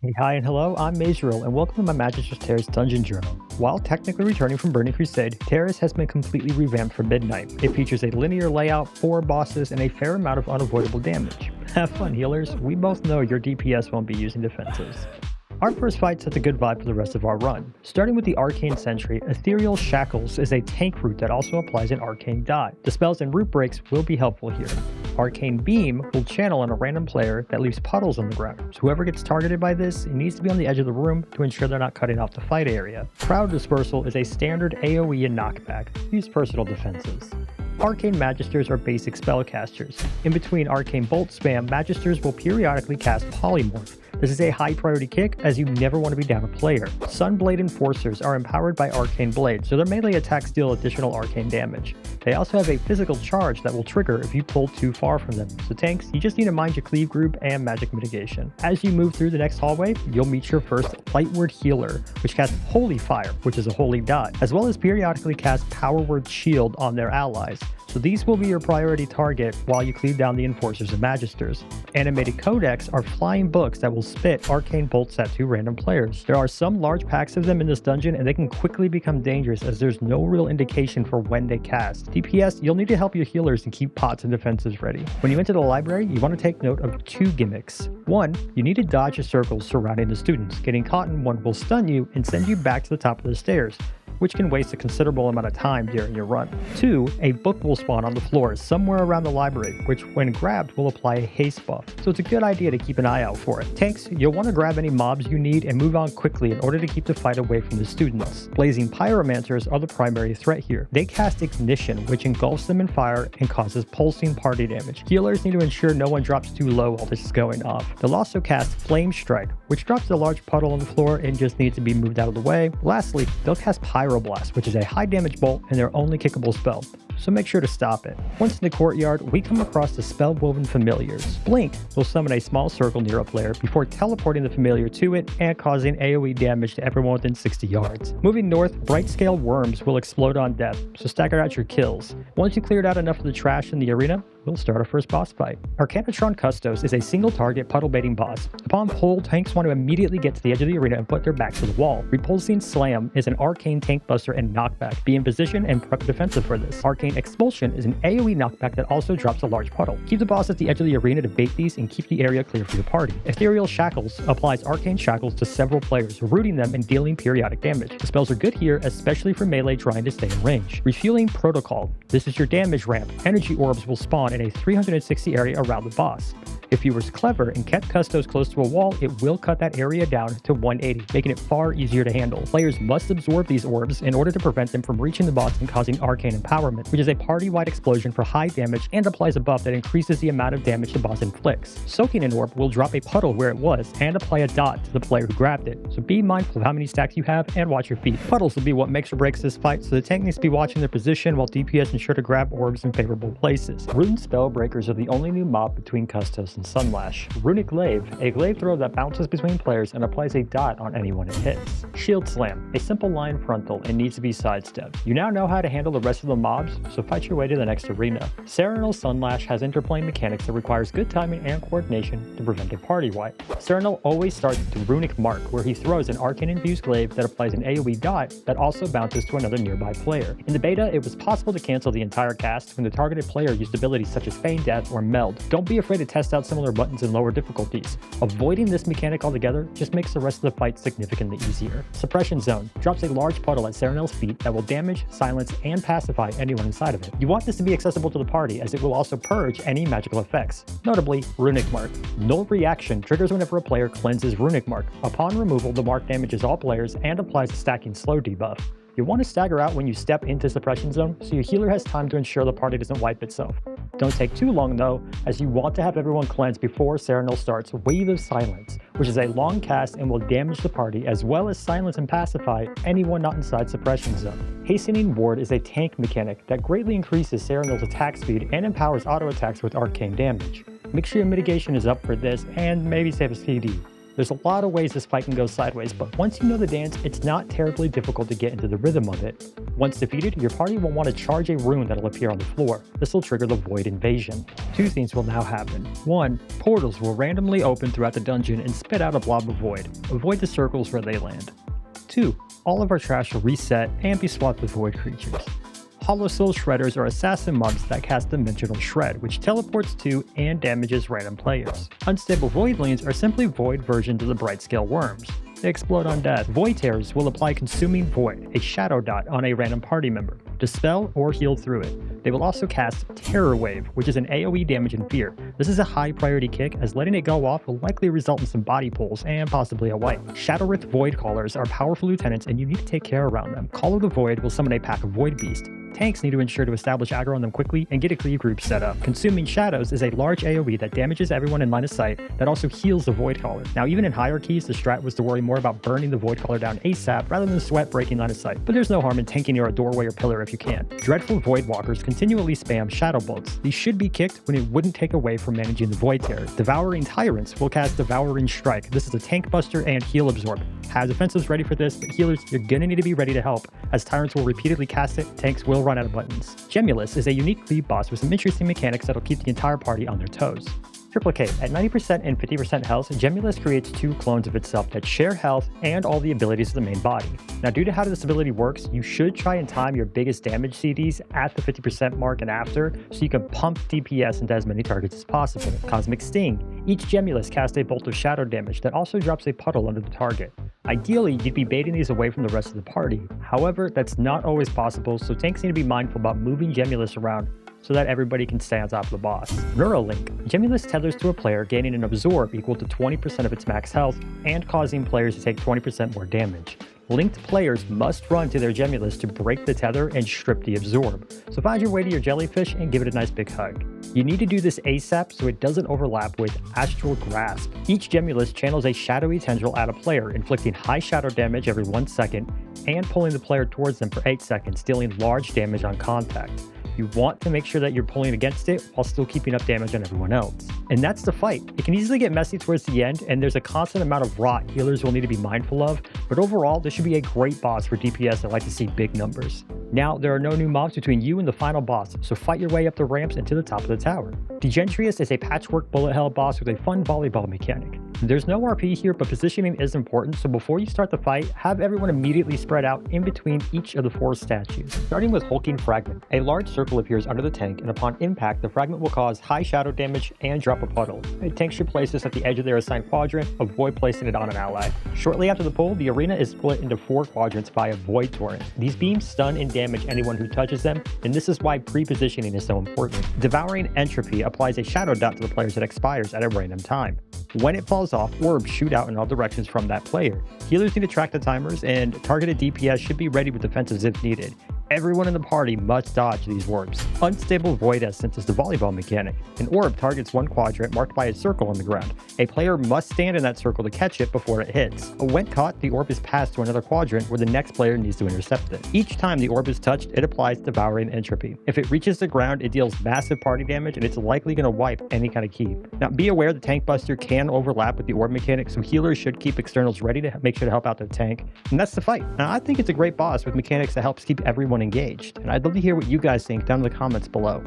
Hey, hi and hello, I'm Mazriel, and welcome to my Magisters Terrace Dungeon Journal. While technically returning from Burning Crusade, Terrace has been completely revamped for Midnight. It features a linear layout, 4 bosses, and a fair amount of unavoidable damage. Have fun, healers. We both know your DPS won't be using defensives. Our first fight sets a good vibe for the rest of our run. Starting with the Arcane Sentry, Ethereal Shackles is a tank root that also applies an Arcane Dot. The spells and root breaks will be helpful here. Arcane Beam will channel on a random player that leaves puddles on the ground, so whoever gets targeted by this needs to be on the edge of the room to ensure they're not cutting off the fight area. Crowd Dispersal is a standard AoE and knockback, use personal defenses. Arcane Magisters are basic spellcasters. In between Arcane Bolt spam, Magisters will periodically cast Polymorph. This is a high priority kick as you never want to be down a player. Sunblade Enforcers are empowered by Arcane Blade, so their melee attacks deal additional arcane damage. They also have a physical charge that will trigger if you pull too far from them. So tanks, you just need to mind your cleave group and magic mitigation. As you move through the next hallway, you'll meet your first Lightward Healer, which casts Holy Fire, which is a holy dot, as well as periodically cast Power Word Shield on their allies. So these will be your priority target while you cleave down the Enforcers and Magisters. Animated Codex are flying books that will spit arcane bolts at 2 random players. There are some large packs of them in this dungeon and they can quickly become dangerous as there's no real indication for when they cast. DPS, you'll need to help your healers and keep pots and defenses ready. When you enter the library, you want to take note of 2 gimmicks. 1, you need to dodge the circles surrounding the students. Getting caught in one will stun you and send you back to the top of the stairs, which can waste a considerable amount of time during your run. 2, a book will spawn on the floor somewhere around the library, which when grabbed will apply a haste buff, so it's a good idea to keep an eye out for it. Tanks, you'll want to grab any mobs you need and move on quickly in order to keep the fight away from the students. Blazing Pyromancers are the primary threat here. They cast Ignition, which engulfs them in fire and causes pulsing party damage. Healers need to ensure no one drops too low while this is going off. They'll also cast Flame Strike, which drops a large puddle on the floor and just needs to be moved out of the way. Lastly, they'll cast Pyroblast, which is a high damage bolt and their only kickable spell, so make sure to stop it. Once in the courtyard, we come across the Spellwoven Familiars. Blink will summon a small circle near a player before teleporting the familiar to it and causing AoE damage to everyone within 60 yards. Moving north, Bright Scale Worms will explode on death, so stagger out your kills. Once you cleared out enough of the trash in the arena, we'll start our first boss fight. Arcanotron Custos is a single target puddle baiting boss. Upon pull, tanks want to immediately get to the edge of the arena and put their back to the wall. Repulsing Slam is an arcane tank buster and knockback. Be in position and prep defensive for this. Arcane Expulsion is an AoE knockback that also drops a large puddle. Keep the boss at the edge of the arena to bait these and keep the area clear for your party. Ethereal Shackles applies arcane shackles to several players, rooting them and dealing periodic damage. The spells are good here, especially for melee trying to stay in range. Refueling Protocol. This is your damage ramp. Energy orbs will spawn in a 360 area around the boss. If you were clever and kept Custos close to a wall, it will cut that area down to 180, making it far easier to handle. Players must absorb these orbs in order to prevent them from reaching the boss and causing arcane empowerment, which is a party-wide explosion for high damage and applies a buff that increases the amount of damage the boss inflicts. Soaking an orb will drop a puddle where it was and apply a dot to the player who grabbed it, so be mindful of how many stacks you have and watch your feet. Puddles will be what makes or breaks this fight, so the tank needs to be watching their position while DPS ensure to grab orbs in favorable places. Rune Spellbreakers are the only new mob between Custos and Sunlash. Runic Glaive, a glaive throw that bounces between players and applies a dot on anyone it hits. Shield Slam, a simple line frontal and needs to be sidestepped. You now know how to handle the rest of the mobs, so fight your way to the next arena. Seranel Sunlash has interplane mechanics that requires good timing and coordination to prevent a party wipe. Seranel always starts with the Runic Mark, where he throws an arcane-infused glaive that applies an AoE dot that also bounces to another nearby player. In the beta, it was possible to cancel the entire cast when the targeted player used abilities such as Feign Death or Meld. Don't be afraid to test out similar buttons in lower difficulties. Avoiding this mechanic altogether just makes the rest of the fight significantly easier. Suppression Zone drops a large puddle at Seranel's feet that will damage, silence, and pacify anyone inside of it. You want this to be accessible to the party as it will also purge any magical effects, notably Runic Mark. Null Reaction triggers whenever a player cleanses Runic Mark. Upon removal, the mark damages all players and applies a stacking slow debuff. You'll want to stagger out when you step into Suppression Zone so your healer has time to ensure the party doesn't wipe itself. Don't take too long though, as you want to have everyone cleanse before Seranel starts Wave of Silence, which is a long cast and will damage the party as well as silence and pacify anyone not inside Suppression Zone. Hastening Ward is a tank mechanic that greatly increases Seranel's attack speed and empowers auto attacks with arcane damage. Make sure your mitigation is up for this and maybe save a CD. There's a lot of ways this fight can go sideways, but once you know the dance, it's not terribly difficult to get into the rhythm of it. Once defeated, your party will want to charge a rune that'll appear on the floor. This will trigger the Void Invasion. Two things will now happen. One, portals will randomly open throughout the dungeon and spit out a blob of void. Avoid the circles where they land. Two, all of our trash will reset and be swapped with void creatures. Hollow Soul Shredders are assassin mobs that cast Dimensional Shred, which teleports to and damages random players. Unstable Voidlings are simply void versions of the Bright Scale Worms. They explode on death. Void Terrors will apply Consuming Void, a shadow dot on a random party member, dispel or heal through it. They will also cast Terror Wave, which is an AoE damage and fear. This is a high priority kick, as letting it go off will likely result in some body pulls and possibly a wipe. Shadowrith Void Callers are powerful lieutenants and you need to take care around them. Call of the Void will summon a pack of Void Beast. Tanks need to ensure to establish aggro on them quickly and get a cleave group set up. Consuming Shadows is a large AoE that damages everyone in line of sight that also heals the Void Caller. Now even in hierarchies, the strat was to worry more about burning the Void Caller down ASAP rather than sweat breaking line of sight, but there's no harm in tanking near a doorway or pillar if you can. Dreadful Void Walkers continually spam Shadow Bolts. These should be kicked when it wouldn't take away from managing the Void Terror. Devouring Tyrants will cast Devouring Strike. This is a tank buster and heal absorb. Have defensives ready for this, but healers, you're gonna need to be ready to help, as Tyrants will repeatedly cast it, tanks will run out of buttons. Gemellus is a unique lead boss with some interesting mechanics that'll keep the entire party on their toes. Triple K, at 90% and 50% health, Gemellus creates two clones of itself that share health and all the abilities of the main body. Now due to how this ability works, you should try and time your biggest damage CDs at the 50% mark and after, so you can pump DPS into as many targets as possible. Cosmic Sting. Each Gemellus casts a bolt of shadow damage that also drops a puddle under the target. Ideally, you'd be baiting these away from the rest of the party. However, that's not always possible, so tanks need to be mindful about moving Gemellus around so that everybody can stay on top of the boss. Neuralink. Gemellus tethers to a player, gaining an absorb equal to 20% of its max health and causing players to take 20% more damage. Linked players must run to their Gemellus to break the tether and strip the absorb. So find your way to your jellyfish and give it a nice big hug. You need to do this ASAP so it doesn't overlap with Astral Grasp. Each Gemellus channels a shadowy tendril at a player, inflicting high shadow damage every 1 second and pulling the player towards them for 8 seconds, dealing large damage on contact. You want to make sure that you're pulling against it while still keeping up damage on everyone else. And that's the fight. It can easily get messy towards the end, and there's a constant amount of rot healers will need to be mindful of, but overall, this should be a great boss for DPS that like to see big numbers. Now, there are no new mobs between you and the final boss, so fight your way up the ramps and to the top of the tower. Degentrius is a patchwork bullet hell boss with a fun volleyball mechanic. There's no RP here, but positioning is important, so before you start the fight, have everyone immediately spread out in between each of the 4 statues. Starting with Hulking Fragment, a large circle appears under the tank, and upon impact, the fragment will cause high shadow damage and drop a puddle. A tank should place this at the edge of their assigned quadrant, avoid placing it on an ally. Shortly after the pull, the arena is split into 4 quadrants via Void Torrent. These beams stun and damage anyone who touches them, and this is why pre-positioning is so important. Devouring Entropy applies a shadow dot to the players that expires at a random time. When it falls off, orbs shoot out in all directions from that player. Healers need to track the timers, and targeted DPS should be ready with defensives if needed. Everyone in the party must dodge these orbs. Unstable Void Essence is the volleyball mechanic. An orb targets one quadrant marked by a circle on the ground. A player must stand in that circle to catch it before it hits. When caught, the orb is passed to another quadrant where the next player needs to intercept it. Each time the orb is touched, it applies Devouring Entropy. If it reaches the ground, it deals massive party damage, and it's likely going to wipe any kind of keep. Now, be aware the Tank Buster can overlap with the orb mechanic, so healers should keep externals ready to make sure to help out their tank. And that's the fight. Now, I think it's a great boss with mechanics that helps keep everyone engaged, and I'd love to hear what you guys think down in the comments below.